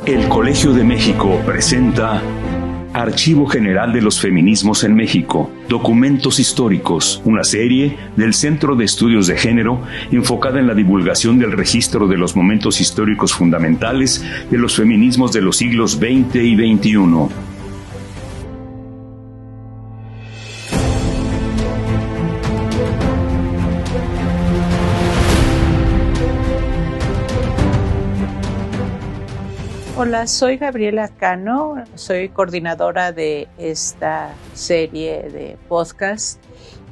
El Colegio de México presenta Archivo General de los Feminismos en México, Documentos Históricos, una serie del Centro de Estudios de Género enfocada en la divulgación del registro de los momentos históricos fundamentales de los feminismos de los siglos XX y XXI. Hola, soy Gabriela Cano, soy coordinadora de esta serie de podcast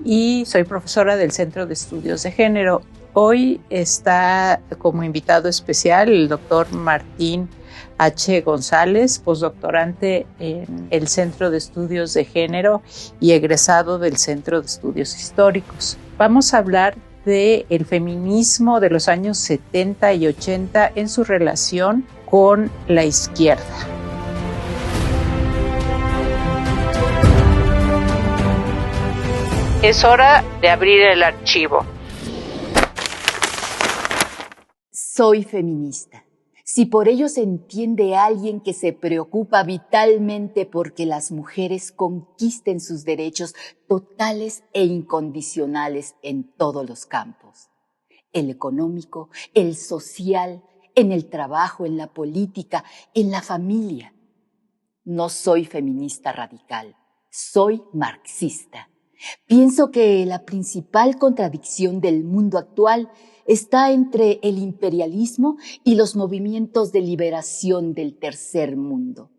y soy profesora del Centro de Estudios de Género. Hoy está como invitado especial el doctor Martín H. González, postdoctorante en el Centro de Estudios de Género y egresado del Centro de Estudios Históricos. Vamos a hablar del feminismo de los años 70 y 80 en su relación con la izquierda. Es hora de abrir el archivo. Soy feminista. Si por ello se entiende a alguien que se preocupa vitalmente porque las mujeres conquisten sus derechos totales e incondicionales en todos los campos, el económico, el social, en el trabajo, en la política, en la familia. No soy feminista radical, soy marxista. Pienso que la principal contradicción del mundo actual está entre el imperialismo y los movimientos de liberación del tercer mundo.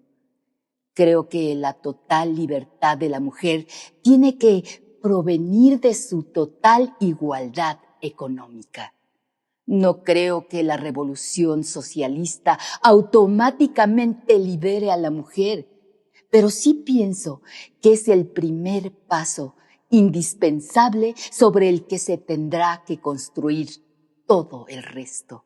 Creo que la total libertad de la mujer tiene que provenir de su total igualdad económica. No creo que la revolución socialista automáticamente libere a la mujer, pero sí pienso que es el primer paso indispensable sobre el que se tendrá que construir todo el resto.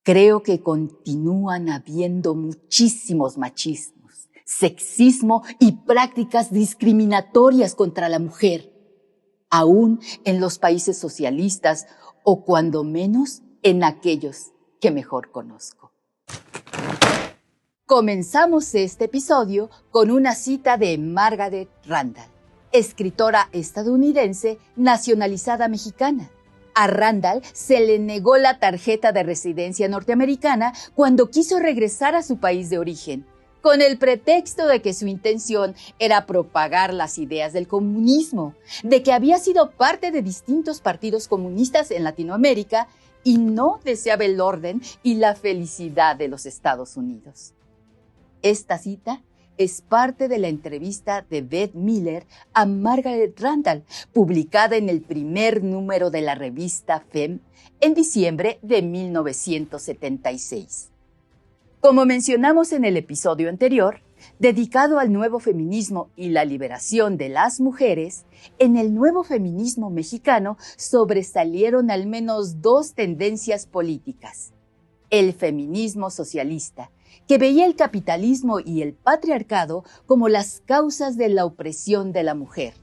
Creo que continúan habiendo muchísimos machismos, sexismo y prácticas discriminatorias contra la mujer, aún en los países socialistas o cuando menos en aquellos que mejor conozco. Comenzamos este episodio con una cita de Margaret Randall, escritora estadounidense nacionalizada mexicana. A Randall se le negó la tarjeta de residencia norteamericana cuando quiso regresar a su país de origen, con el pretexto de que su intención era propagar las ideas del comunismo, de que había sido parte de distintos partidos comunistas en Latinoamérica y no deseaba el orden y la felicidad de los Estados Unidos. Esta cita es parte de la entrevista de Beth Miller a Margaret Randall, publicada en el primer número de la revista Femme en diciembre de 1976. Como mencionamos en el episodio anterior, dedicado al nuevo feminismo y la liberación de las mujeres, en el nuevo feminismo mexicano sobresalieron al menos dos tendencias políticas. El feminismo socialista, que veía el capitalismo y el patriarcado como las causas de la opresión de la mujer,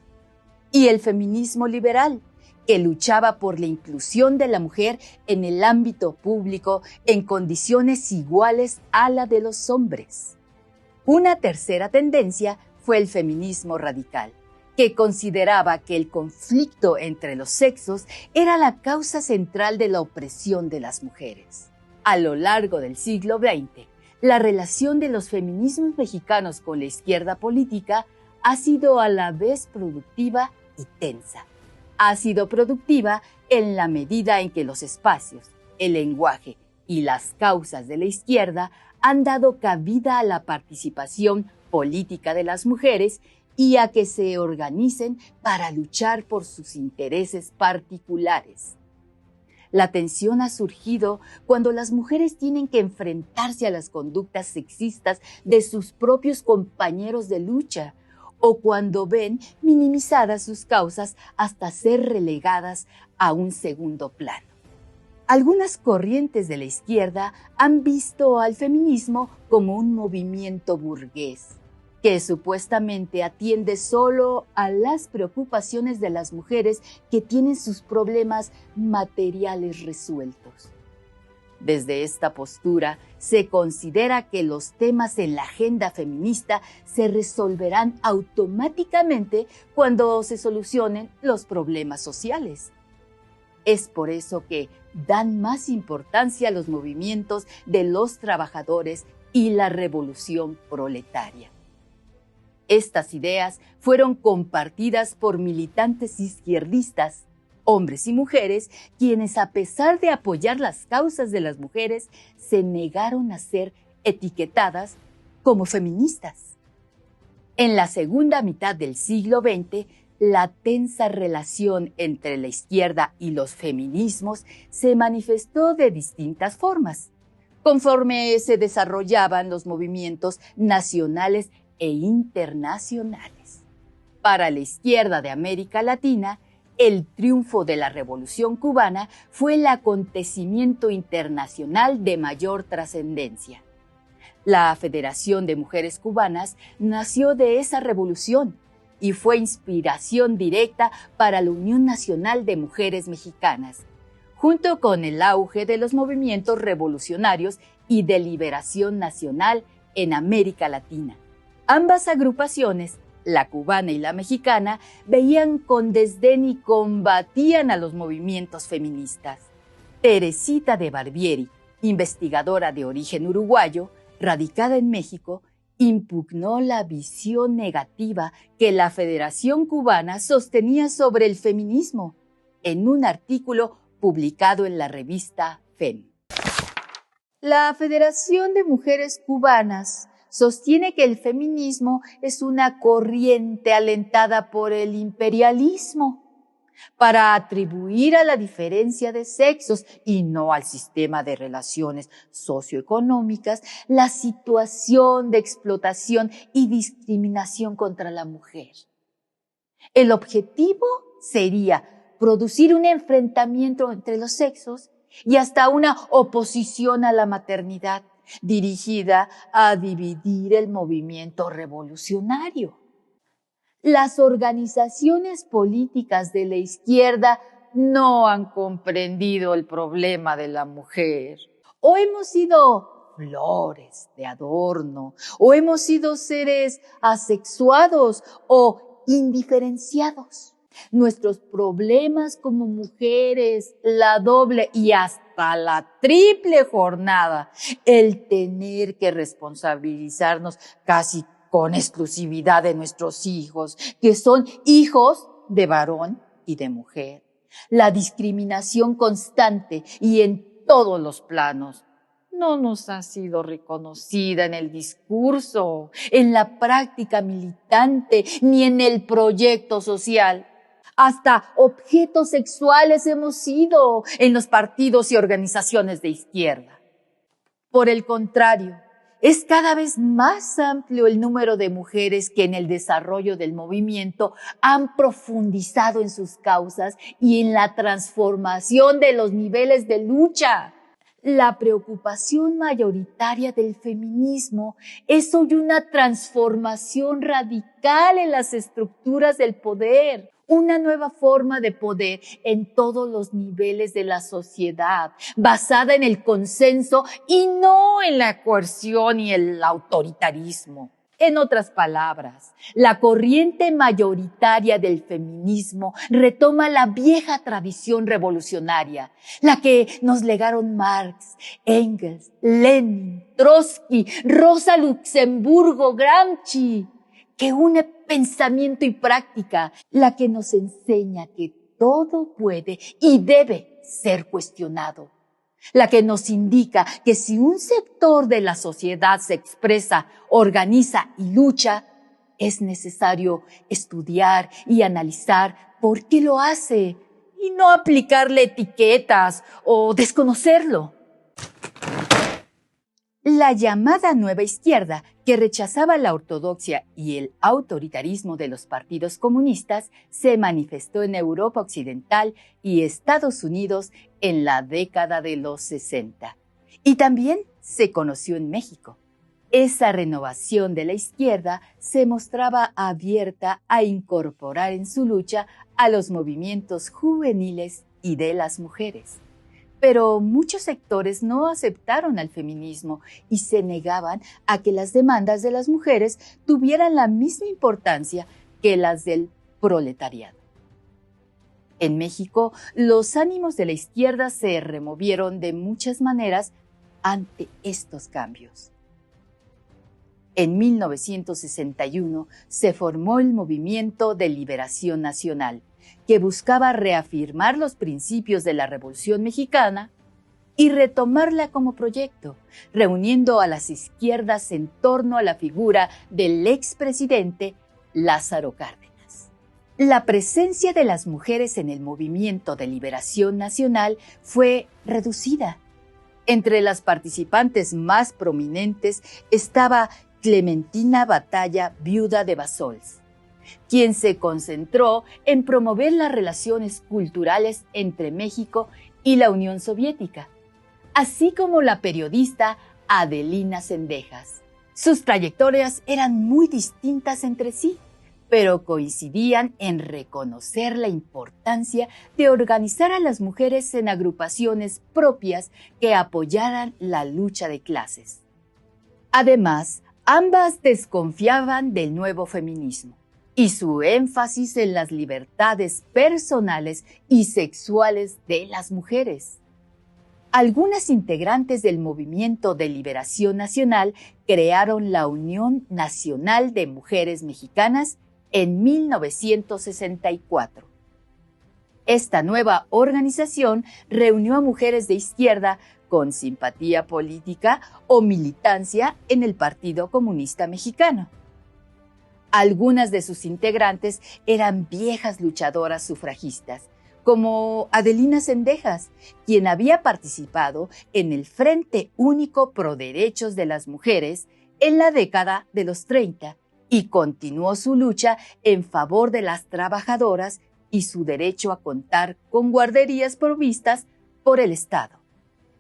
y el feminismo liberal, que luchaba por la inclusión de la mujer en el ámbito público en condiciones iguales a la de los hombres. Una tercera tendencia fue el feminismo radical, que consideraba que el conflicto entre los sexos era la causa central de la opresión de las mujeres. A lo largo del siglo XX, la relación de los feminismos mexicanos con la izquierda política ha sido a la vez productiva y tensa. Ha sido productiva en la medida en que los espacios, el lenguaje y las causas de la izquierda han dado cabida a la participación política de las mujeres y a que se organicen para luchar por sus intereses particulares. La tensión ha surgido cuando las mujeres tienen que enfrentarse a las conductas sexistas de sus propios compañeros de lucha, o cuando ven minimizadas sus causas hasta ser relegadas a un segundo plano. Algunas corrientes de la izquierda han visto al feminismo como un movimiento burgués, que supuestamente atiende solo a las preocupaciones de las mujeres que tienen sus problemas materiales resueltos. Desde esta postura, se considera que los temas en la agenda feminista se resolverán automáticamente cuando se solucionen los problemas sociales. Es por eso que dan más importancia a los movimientos de los trabajadores y la revolución proletaria. Estas ideas fueron compartidas por militantes izquierdistas, hombres y mujeres, quienes a pesar de apoyar las causas de las mujeres, se negaron a ser etiquetadas como feministas. En la segunda mitad del siglo XX, la tensa relación entre la izquierda y los feminismos se manifestó de distintas formas, conforme se desarrollaban los movimientos nacionales e internacionales. Para la izquierda de América Latina, el triunfo de la Revolución Cubana fue el acontecimiento internacional de mayor trascendencia. La Federación de Mujeres Cubanas nació de esa revolución y fue inspiración directa para la Unión Nacional de Mujeres Mexicanas, junto con el auge de los movimientos revolucionarios y de liberación nacional en América Latina. Ambas agrupaciones, la cubana y la mexicana, veían con desdén y combatían a los movimientos feministas. Teresita de Barbieri, investigadora de origen uruguayo, radicada en México, impugnó la visión negativa que la Federación Cubana sostenía sobre el feminismo en un artículo publicado en la revista FEM. La Federación de Mujeres Cubanas sostiene que el feminismo es una corriente alentada por el imperialismo para atribuir a la diferencia de sexos y no al sistema de relaciones socioeconómicas la situación de explotación y discriminación contra la mujer. El objetivo sería producir un enfrentamiento entre los sexos y hasta una oposición a la maternidad, dirigida a dividir el movimiento revolucionario. Las organizaciones políticas de la izquierda no han comprendido el problema de la mujer. O hemos sido flores de adorno, o hemos sido seres asexuados o indiferenciados. Nuestros problemas como mujeres, la doble y hasta la triple jornada, el tener que responsabilizarnos casi con exclusividad de nuestros hijos, que son hijos de varón y de mujer, la discriminación constante y en todos los planos, no nos ha sido reconocida en el discurso, en la práctica militante, ni en el proyecto social. Hasta objetos sexuales hemos sido en los partidos y organizaciones de izquierda. Por el contrario, es cada vez más amplio el número de mujeres que en el desarrollo del movimiento han profundizado en sus causas y en la transformación de los niveles de lucha. La preocupación mayoritaria del feminismo es hoy una transformación radical en las estructuras del poder, una nueva forma de poder en todos los niveles de la sociedad, basada en el consenso y no en la coerción y el autoritarismo. En otras palabras, la corriente mayoritaria del feminismo retoma la vieja tradición revolucionaria, la que nos legaron Marx, Engels, Lenin, Trotsky, Rosa Luxemburgo, Gramsci, que une pensamiento y práctica, la que nos enseña que todo puede y debe ser cuestionado, la que nos indica que si un sector de la sociedad se expresa, organiza y lucha, es necesario estudiar y analizar por qué lo hace y no aplicarle etiquetas o desconocerlo. La llamada nueva izquierda, que rechazaba la ortodoxia y el autoritarismo de los partidos comunistas, se manifestó en Europa Occidental y Estados Unidos en la década de los 60. Y también se conoció en México. Esa renovación de la izquierda se mostraba abierta a incorporar en su lucha a los movimientos juveniles y de las mujeres. Pero muchos sectores no aceptaron al feminismo y se negaban a que las demandas de las mujeres tuvieran la misma importancia que las del proletariado. En México, los ánimos de la izquierda se removieron de muchas maneras ante estos cambios. En 1961 se formó el Movimiento de Liberación Nacional, que buscaba reafirmar los principios de la Revolución Mexicana y retomarla como proyecto, reuniendo a las izquierdas en torno a la figura del expresidente Lázaro Cárdenas. La presencia de las mujeres en el Movimiento de Liberación Nacional fue reducida. Entre las participantes más prominentes estaba Clementina Batalla, viuda de Bassols, quien se concentró en promover las relaciones culturales entre México y la Unión Soviética, así como la periodista Adelina Zendejas. Sus trayectorias eran muy distintas entre sí, pero coincidían en reconocer la importancia de organizar a las mujeres en agrupaciones propias que apoyaran la lucha de clases. Además, ambas desconfiaban del nuevo feminismo y su énfasis en las libertades personales y sexuales de las mujeres. Algunas integrantes del Movimiento de Liberación Nacional crearon la Unión Nacional de Mujeres Mexicanas en 1964. Esta nueva organización reunió a mujeres de izquierda con simpatía política o militancia en el Partido Comunista Mexicano. Algunas de sus integrantes eran viejas luchadoras sufragistas, como Adelina Zendejas, quien había participado en el Frente Único Pro Derechos de las Mujeres en la década de los 30 y continuó su lucha en favor de las trabajadoras y su derecho a contar con guarderías provistas por el Estado.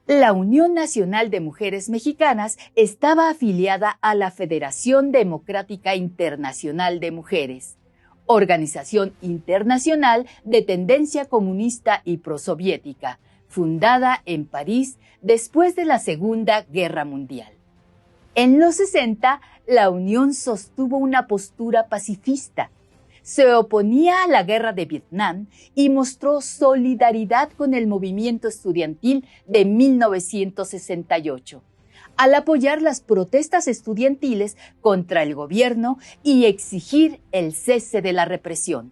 La Unión Nacional de Mujeres Mexicanas estaba afiliada a la Federación Democrática Internacional de Mujeres, organización internacional de tendencia comunista y prosoviética, fundada en París después de la Segunda Guerra Mundial. En los 60, la Unión sostuvo una postura pacifista. Se oponía a la guerra de Vietnam y mostró solidaridad con el movimiento estudiantil de 1968, al apoyar las protestas estudiantiles contra el gobierno y exigir el cese de la represión.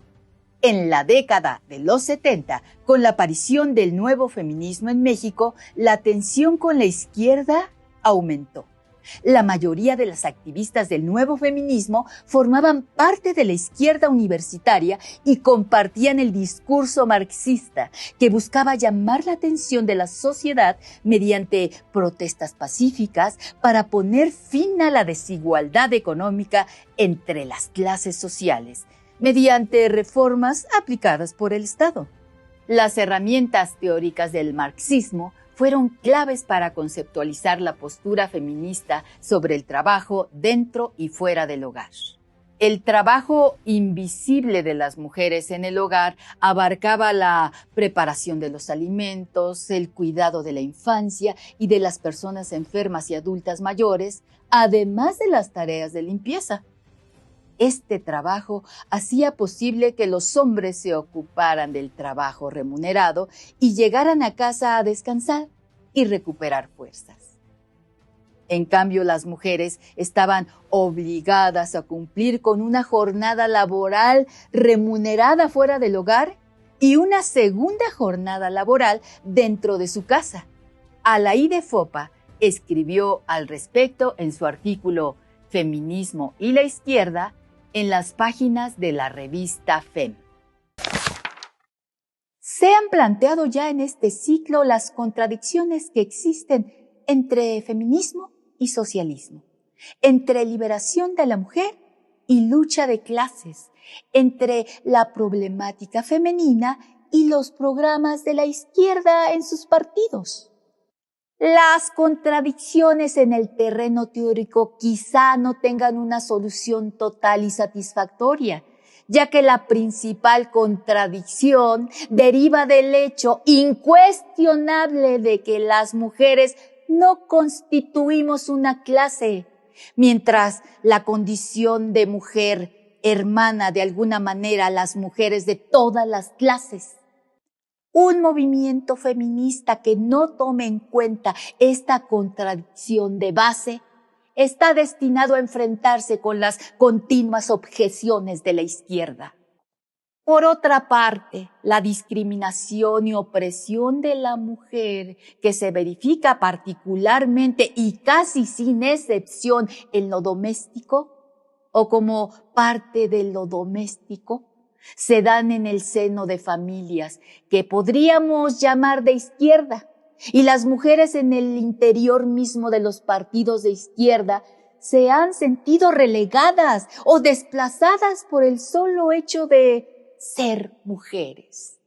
En la década de los 70, con la aparición del nuevo feminismo en México, la tensión con la izquierda aumentó. La mayoría de las activistas del nuevo feminismo formaban parte de la izquierda universitaria y compartían el discurso marxista que buscaba llamar la atención de la sociedad mediante protestas pacíficas para poner fin a la desigualdad económica entre las clases sociales, mediante reformas aplicadas por el Estado. Las herramientas teóricas del marxismo fueron claves para conceptualizar la postura feminista sobre el trabajo dentro y fuera del hogar. El trabajo invisible de las mujeres en el hogar abarcaba la preparación de los alimentos, el cuidado de la infancia y de las personas enfermas y adultas mayores, además de las tareas de limpieza. Este trabajo hacía posible que los hombres se ocuparan del trabajo remunerado y llegaran a casa a descansar y recuperar fuerzas. En cambio, las mujeres estaban obligadas a cumplir con una jornada laboral remunerada fuera del hogar y una segunda jornada laboral dentro de su casa. Alaide Fopa escribió al respecto en su artículo Feminismo y la izquierda en las páginas de la revista FEM. Se han planteado ya en este ciclo las contradicciones que existen entre feminismo y socialismo, entre liberación de la mujer y lucha de clases, entre la problemática femenina y los programas de la izquierda en sus partidos. Las contradicciones en el terreno teórico quizá no tengan una solución total y satisfactoria, ya que la principal contradicción deriva del hecho incuestionable de que las mujeres no constituimos una clase, mientras la condición de mujer hermana de alguna manera a las mujeres de todas las clases. Un movimiento feminista que no tome en cuenta esta contradicción de base está destinado a enfrentarse con las continuas objeciones de la izquierda. Por otra parte, la discriminación y opresión de la mujer, que se verifica particularmente y casi sin excepción en lo doméstico, o como parte de lo doméstico, se dan en el seno de familias que podríamos llamar de izquierda, y las mujeres en el interior mismo de los partidos de izquierda se han sentido relegadas o desplazadas por el solo hecho de ser mujeres.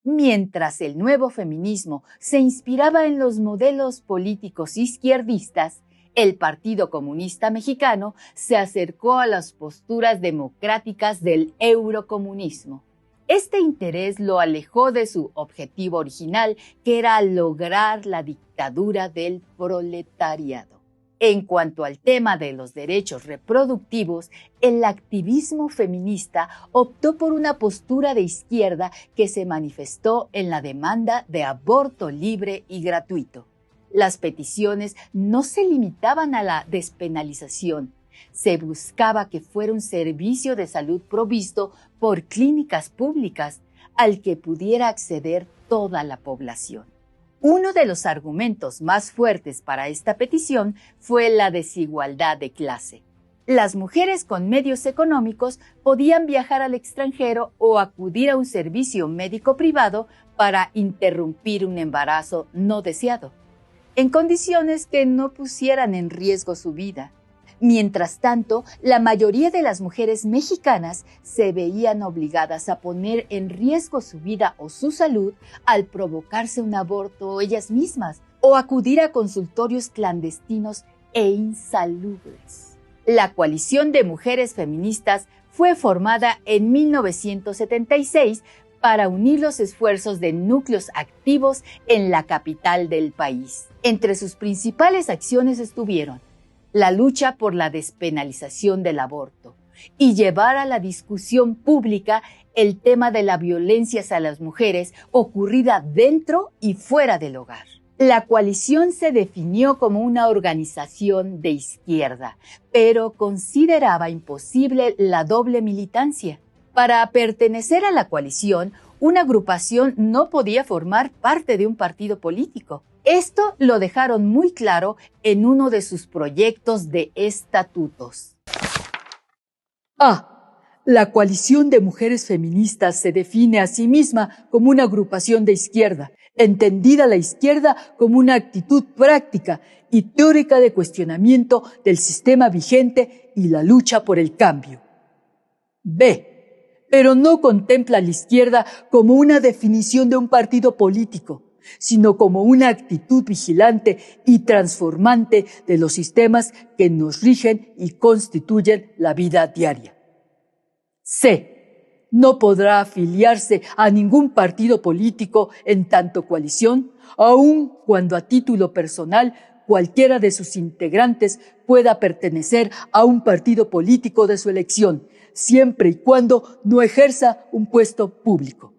Mientras el nuevo feminismo se inspiraba en los modelos políticos izquierdistas, el Partido Comunista Mexicano se acercó a las posturas democráticas del eurocomunismo. Este interés lo alejó de su objetivo original, que era lograr la dictadura del proletariado. En cuanto al tema de los derechos reproductivos, el activismo feminista optó por una postura de izquierda que se manifestó en la demanda de aborto libre y gratuito. Las peticiones no se limitaban a la despenalización. Se buscaba que fuera un servicio de salud provisto por clínicas públicas al que pudiera acceder toda la población. Uno de los argumentos más fuertes para esta petición fue la desigualdad de clase. Las mujeres con medios económicos podían viajar al extranjero o acudir a un servicio médico privado para interrumpir un embarazo no deseado, en condiciones que no pusieran en riesgo su vida. Mientras tanto, la mayoría de las mujeres mexicanas se veían obligadas a poner en riesgo su vida o su salud al provocarse un aborto ellas mismas o acudir a consultorios clandestinos e insalubres. La Coalición de Mujeres Feministas fue formada en 1976 para unir los esfuerzos de núcleos activos en la capital del país. Entre sus principales acciones estuvieron la lucha por la despenalización del aborto y llevar a la discusión pública el tema de la violencia hacia las mujeres ocurrida dentro y fuera del hogar. La coalición se definió como una organización de izquierda, pero consideraba imposible la doble militancia. Para pertenecer a la coalición, una agrupación no podía formar parte de un partido político. Esto lo dejaron muy claro en uno de sus proyectos de estatutos. La Coalición de Mujeres Feministas se define a sí misma como una agrupación de izquierda, entendida la izquierda como una actitud práctica y teórica de cuestionamiento del sistema vigente y la lucha por el cambio. B. Pero no contempla a la izquierda como una definición de un partido político, sino como una actitud vigilante y transformante de los sistemas que nos rigen y constituyen la vida diaria. C. No podrá afiliarse a ningún partido político en tanto coalición, aun cuando a título personal cualquiera de sus integrantes pueda pertenecer a un partido político de su elección, siempre y cuando no ejerza un puesto público.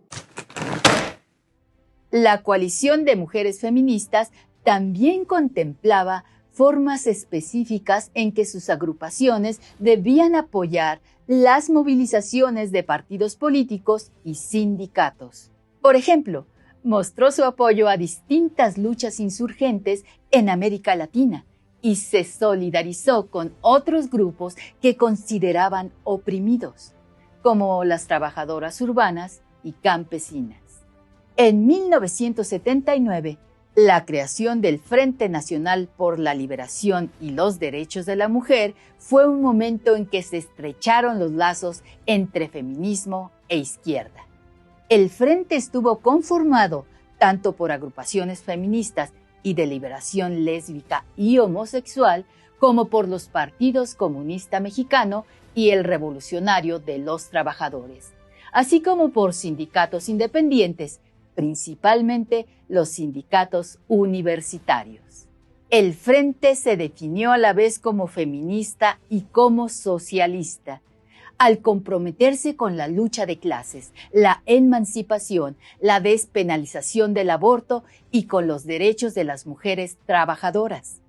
La Coalición de Mujeres Feministas también contemplaba formas específicas en que sus agrupaciones debían apoyar las movilizaciones de partidos políticos y sindicatos. Por ejemplo, mostró su apoyo a distintas luchas insurgentes en América Latina y se solidarizó con otros grupos que consideraban oprimidos, como las trabajadoras urbanas y campesinas. En 1979, la creación del Frente Nacional por la Liberación y los Derechos de la Mujer fue un momento en que se estrecharon los lazos entre feminismo e izquierda. El Frente estuvo conformado tanto por agrupaciones feministas y de liberación lésbica y homosexual, como por los partidos Comunista Mexicano y el Revolucionario de los Trabajadores, así como por sindicatos independientes, principalmente los sindicatos universitarios. El Frente se definió a la vez como feminista y como socialista, al comprometerse con la lucha de clases, la emancipación, la despenalización del aborto y con los derechos de las mujeres trabajadoras.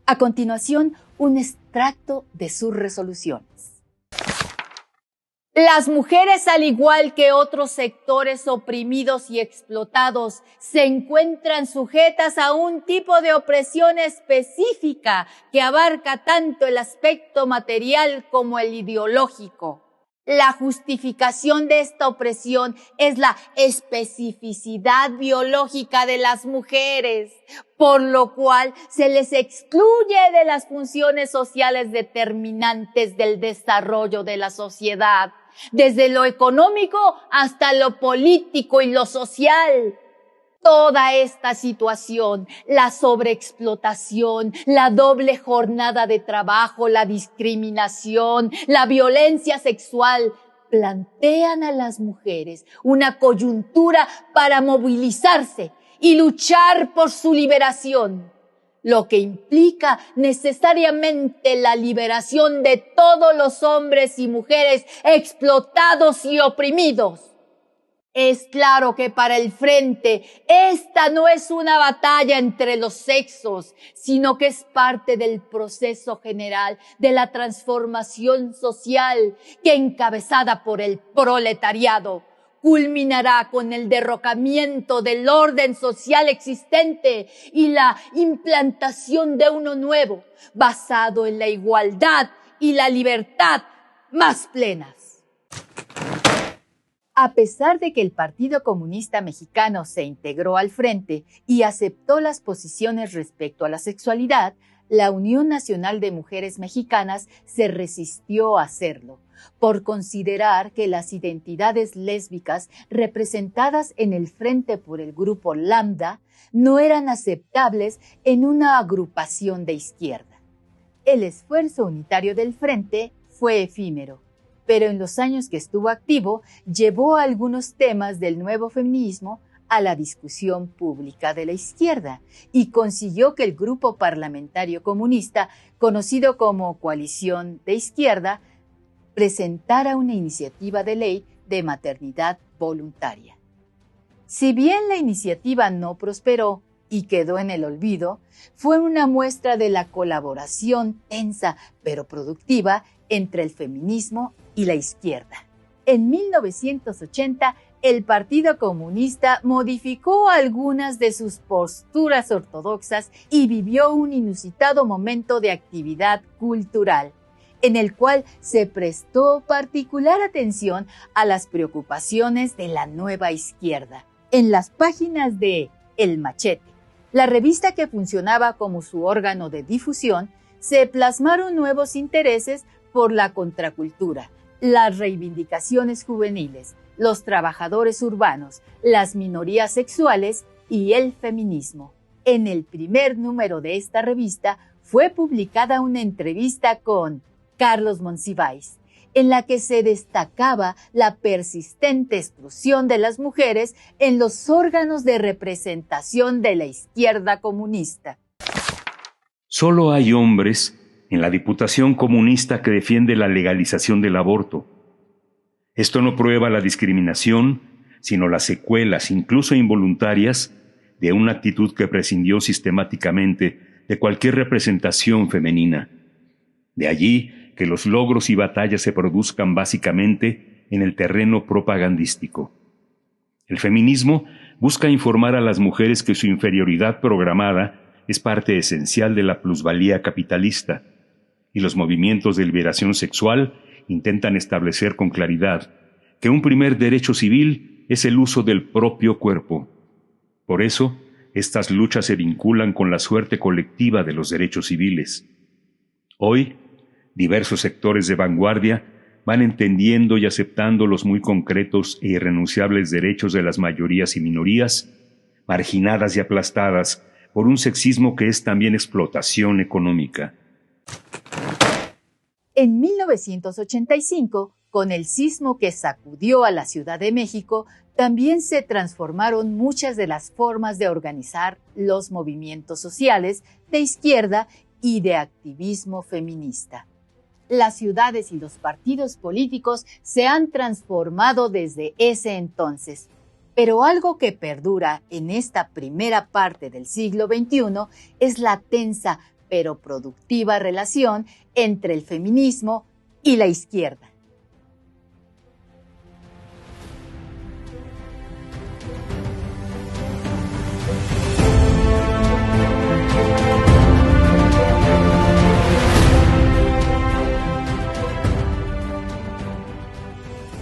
A continuación, un extracto de sus resoluciones. Las mujeres, al igual que otros sectores oprimidos y explotados, se encuentran sujetas a un tipo de opresión específica que abarca tanto el aspecto material como el ideológico. La justificación de esta opresión es la especificidad biológica de las mujeres, por lo cual se les excluye de las funciones sociales determinantes del desarrollo de la sociedad, desde lo económico hasta lo político y lo social. Toda esta situación, la sobreexplotación, la doble jornada de trabajo, la discriminación, la violencia sexual, plantean a las mujeres una coyuntura para movilizarse y luchar por su liberación, lo que implica necesariamente la liberación de todos los hombres y mujeres explotados y oprimidos. Es claro que para el Frente esta no es una batalla entre los sexos, sino que es parte del proceso general de la transformación social que, encabezada por el proletariado, culminará con el derrocamiento del orden social existente y la implantación de uno nuevo, basado en la igualdad y la libertad más plenas. A pesar de que el Partido Comunista Mexicano se integró al Frente y aceptó las posiciones respecto a la sexualidad, la Unión Nacional de Mujeres Mexicanas se resistió a hacerlo, por considerar que las identidades lésbicas representadas en el Frente por el grupo Lambda no eran aceptables en una agrupación de izquierda. El esfuerzo unitario del Frente fue efímero, pero en los años que estuvo activo llevó algunos temas del nuevo feminismo a la discusión pública de la izquierda y consiguió que el grupo parlamentario comunista, conocido como Coalición de Izquierda, presentara una iniciativa de ley de maternidad voluntaria. Si bien la iniciativa no prosperó y quedó en el olvido, fue una muestra de la colaboración tensa pero productiva entre el feminismo y la izquierda. En 1980, el Partido Comunista modificó algunas de sus posturas ortodoxas y vivió un inusitado momento de actividad cultural, en el cual se prestó particular atención a las preocupaciones de la nueva izquierda. En las páginas de El Machete, la revista que funcionaba como su órgano de difusión, se plasmaron nuevos intereses por la contracultura, las reivindicaciones juveniles, los trabajadores urbanos, las minorías sexuales y el feminismo. En el primer número de esta revista fue publicada una entrevista con Carlos Monsiváis, en la que se destacaba la persistente exclusión de las mujeres en los órganos de representación de la izquierda comunista. Solo hay hombres en la Diputación Comunista que defiende la legalización del aborto. Esto no prueba la discriminación, sino las secuelas, incluso involuntarias, de una actitud que prescindió sistemáticamente de cualquier representación femenina. De allí que los logros y batallas se produzcan básicamente en el terreno propagandístico. El feminismo busca informar a las mujeres que su inferioridad programada es parte esencial de la plusvalía capitalista, y los movimientos de liberación sexual intentan establecer con claridad que un primer derecho civil es el uso del propio cuerpo. Por eso, estas luchas se vinculan con la suerte colectiva de los derechos civiles. Hoy, diversos sectores de vanguardia van entendiendo y aceptando los muy concretos e irrenunciables derechos de las mayorías y minorías, marginadas y aplastadas por un sexismo que es también explotación económica. En 1985, con el sismo que sacudió a la Ciudad de México, también se transformaron muchas de las formas de organizar los movimientos sociales de izquierda y de activismo feminista. Las ciudades y los partidos políticos se han transformado desde ese entonces, pero algo que perdura en esta primera parte del siglo XXI es la tensa pero productiva relación entre el feminismo y la izquierda.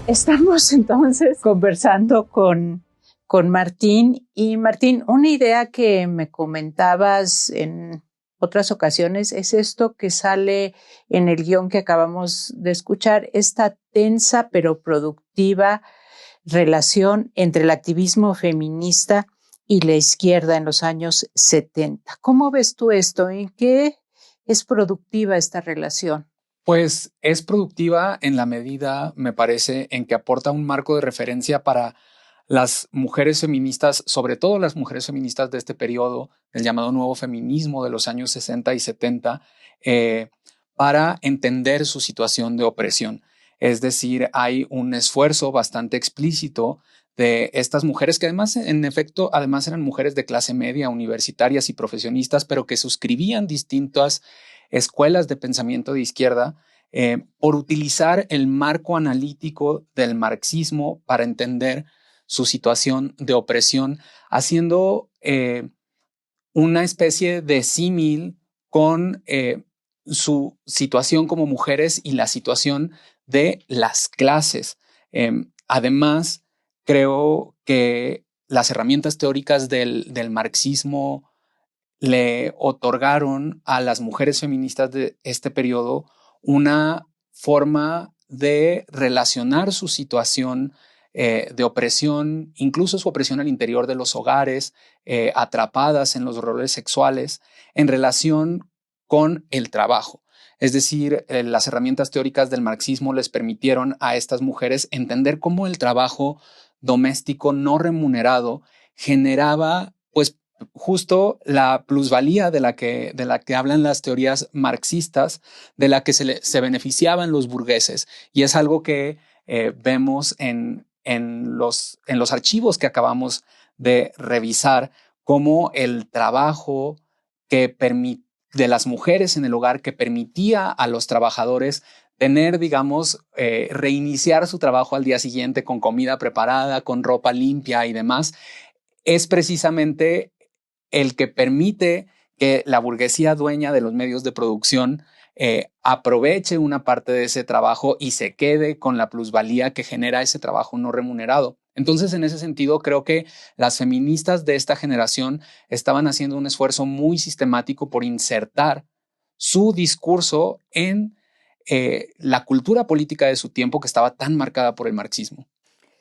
Estamos entonces conversando con Martín. Y Martín, una idea que me comentabas en otras ocasiones es esto que sale en el guión que acabamos de escuchar, esta tensa pero productiva relación entre el activismo feminista y la izquierda en los años 70. ¿Cómo ves tú esto? ¿En qué es productiva esta relación? Pues es productiva en la medida, me parece, en que aporta un marco de referencia para las mujeres feministas, sobre todo las mujeres feministas de este periodo, el llamado nuevo feminismo de los años 60 y 70, para entender su situación de opresión. Es decir, hay un esfuerzo bastante explícito de estas mujeres que además, en efecto, además eran mujeres de clase media, universitarias y profesionistas, pero que suscribían distintas escuelas de pensamiento de izquierda por utilizar el marco analítico del marxismo para entender su situación de opresión, haciendo una especie de símil con su situación como mujeres y la situación de las clases. Además, creo que las herramientas teóricas del marxismo le otorgaron a las mujeres feministas de este periodo una forma de relacionar su situación de opresión, incluso su opresión al interior de los hogares, atrapadas en los roles sexuales, en relación con el trabajo. Es decir, las herramientas teóricas del marxismo les permitieron a estas mujeres entender cómo el trabajo doméstico no remunerado generaba, pues, justo la plusvalía de la que hablan las teorías marxistas, de la que se beneficiaban los burgueses. Y es algo que vemos en los archivos que acabamos de revisar, como el trabajo de las mujeres en el hogar que permitía a los trabajadores tener, digamos, reiniciar su trabajo al día siguiente con comida preparada, con ropa limpia y demás, es precisamente el que permite que la burguesía dueña de los medios de producción aproveche una parte de ese trabajo y se quede con la plusvalía que genera ese trabajo no remunerado. Entonces, en ese sentido, creo que las feministas de esta generación estaban haciendo un esfuerzo muy sistemático por insertar su discurso en la cultura política de su tiempo, que estaba tan marcada por el marxismo.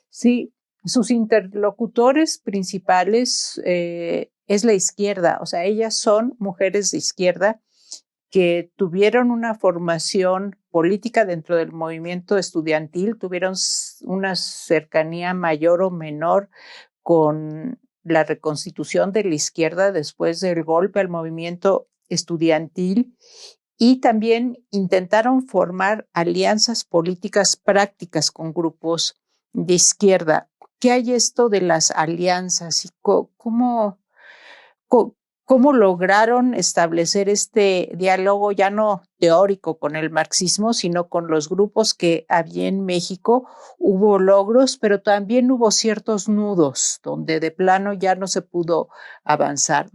Sí, sus interlocutores principales es la izquierda, o sea, ellas son mujeres de izquierda que tuvieron una formación política dentro del movimiento estudiantil, tuvieron una cercanía mayor o menor con la reconstitución de la izquierda después del golpe al movimiento estudiantil, y también intentaron formar alianzas políticas prácticas con grupos de izquierda. ¿Qué hay esto de las alianzas y cómo lograron establecer este diálogo ya no teórico con el marxismo, sino con los grupos que había en México? Hubo logros, pero también hubo ciertos nudos donde de plano ya no se pudo avanzar.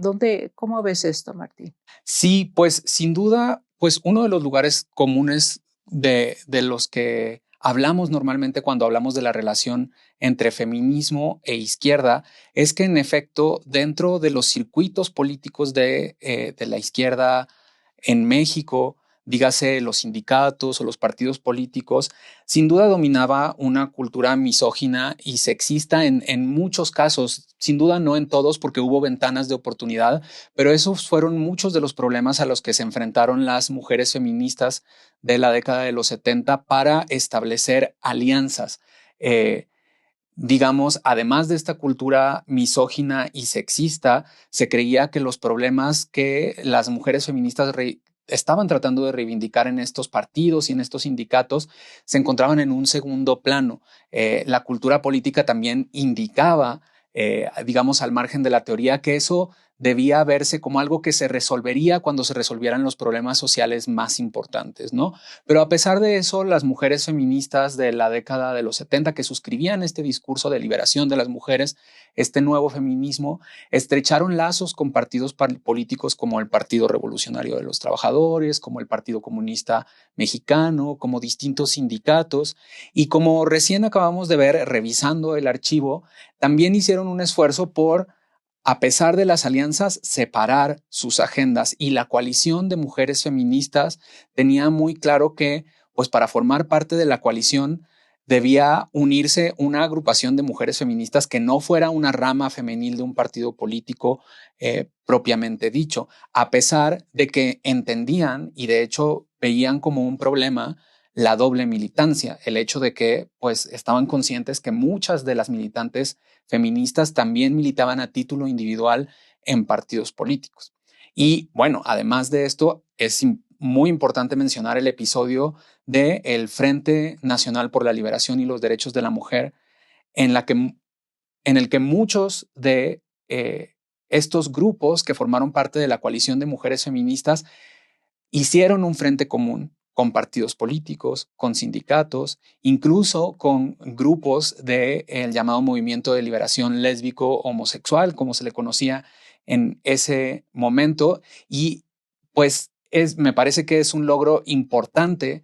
¿Cómo ves esto, Martín? Sí, pues sin duda, pues uno de los lugares comunes de los que hablamos normalmente cuando hablamos de la relación entre feminismo e izquierda es que, en efecto, dentro de los circuitos políticos de la izquierda en México dígase los sindicatos o los partidos políticos, sin duda dominaba una cultura misógina y sexista en muchos casos, sin duda no en todos porque hubo ventanas de oportunidad, pero esos fueron muchos de los problemas a los que se enfrentaron las mujeres feministas de la década de los 70 para establecer alianzas. Digamos, además de esta cultura misógina y sexista, se creía que los problemas que las mujeres feministas estaban tratando de reivindicar en estos partidos y en estos sindicatos se encontraban en un segundo plano. La cultura política también indicaba, digamos, al margen de la teoría, que eso debía verse como algo que se resolvería cuando se resolvieran los problemas sociales más importantes, ¿no? Pero a pesar de eso, las mujeres feministas de la década de los 70 que suscribían este discurso de liberación de las mujeres, este nuevo feminismo, estrecharon lazos con partidos políticos como el Partido Revolucionario de los Trabajadores, como el Partido Comunista Mexicano, como distintos sindicatos, y como recién acabamos de ver revisando el archivo, también hicieron un esfuerzo por, a pesar de las alianzas, separar sus agendas, y la coalición de mujeres feministas tenía muy claro que, pues, para formar parte de la coalición debía unirse una agrupación de mujeres feministas que no fuera una rama femenil de un partido político propiamente dicho, a pesar de que entendían y de hecho veían como un problema la doble militancia, el hecho de que pues estaban conscientes que muchas de las militantes feministas también militaban a título individual en partidos políticos. Y bueno, además de esto, es muy importante mencionar el episodio del Frente Nacional por la Liberación y los Derechos de la Mujer, en el que muchos de estos grupos que formaron parte de la coalición de mujeres feministas hicieron un frente común con partidos políticos, con sindicatos, incluso con grupos del llamado movimiento de liberación lésbico homosexual, como se le conocía en ese momento. Y pues me parece que es un logro importante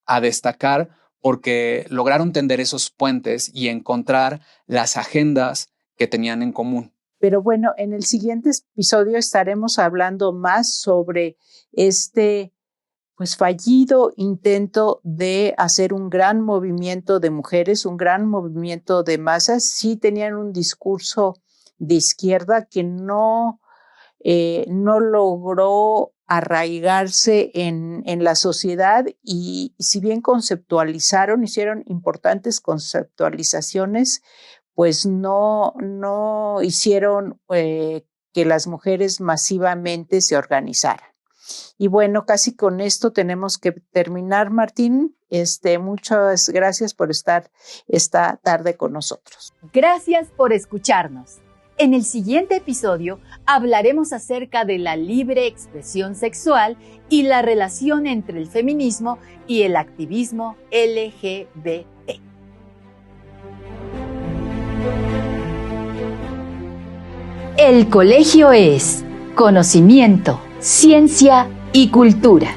a destacar, porque lograron tender esos puentes y encontrar las agendas que tenían en común. Pero bueno, en el siguiente episodio estaremos hablando más sobre este fallido intento de hacer un gran movimiento de mujeres, un gran movimiento de masas. Sí tenían un discurso de izquierda que no logró arraigarse en la sociedad, y si bien hicieron importantes conceptualizaciones, pues no hicieron que las mujeres masivamente se organizaran. Y bueno, casi con esto tenemos que terminar, Martín. Muchas gracias por estar esta tarde con nosotros. Gracias por escucharnos. En el siguiente episodio hablaremos acerca de la libre expresión sexual y la relación entre el feminismo y el activismo LGBT. El colegio es conocimiento, ciencia y cultura.